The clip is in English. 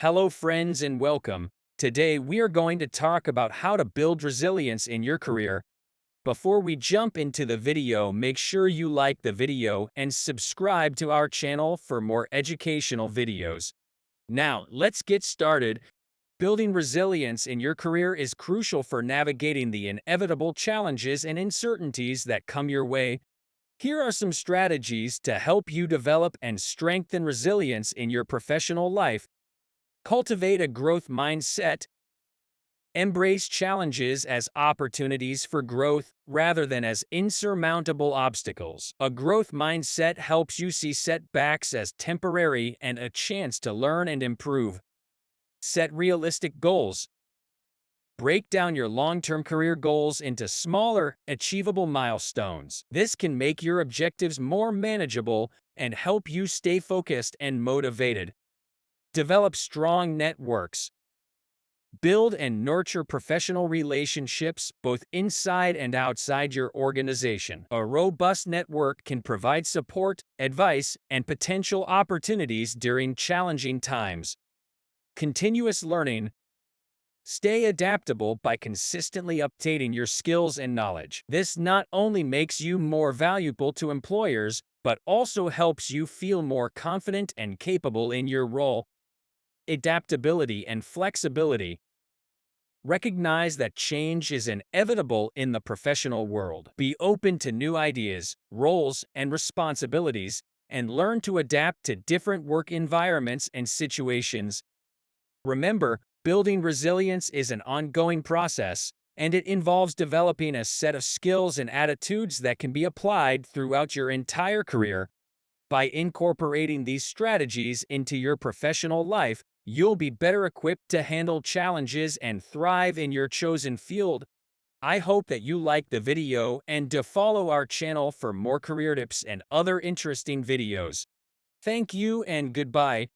Hello, friends, and welcome. Today, we are going to talk about how to build resilience in your career. Before we jump into the video, make sure you like the video and subscribe to our channel for more educational videos. Now, let's get started. Building resilience in your career is crucial for navigating the inevitable challenges and uncertainties that come your way. Here are some strategies to help you develop and strengthen resilience in your professional life. Cultivate a growth mindset. Embrace challenges as opportunities for growth rather than as insurmountable obstacles. A growth mindset helps you see setbacks as temporary and a chance to learn and improve. Set realistic goals. Break down your long-term career goals into smaller, achievable milestones. This can make your objectives more manageable and help you stay focused and motivated. Develop strong networks. Build and nurture professional relationships both inside and outside your organization. A robust network can provide support, advice, and potential opportunities during challenging times. Continuous learning. Stay adaptable by consistently updating your skills and knowledge. This not only makes you more valuable to employers, but also helps you feel more confident and capable in your role. Adaptability and flexibility. Recognize that change is inevitable in the professional world. Be open to new ideas, roles, and responsibilities, and learn to adapt to different work environments and situations. Remember, building resilience is an ongoing process, and it involves developing a set of skills and attitudes that can be applied throughout your entire career. By incorporating these strategies into your professional life, you'll be better equipped to handle challenges and thrive in your chosen field. I hope that you like the video and to follow our channel for more career tips and other interesting videos. Thank you and goodbye.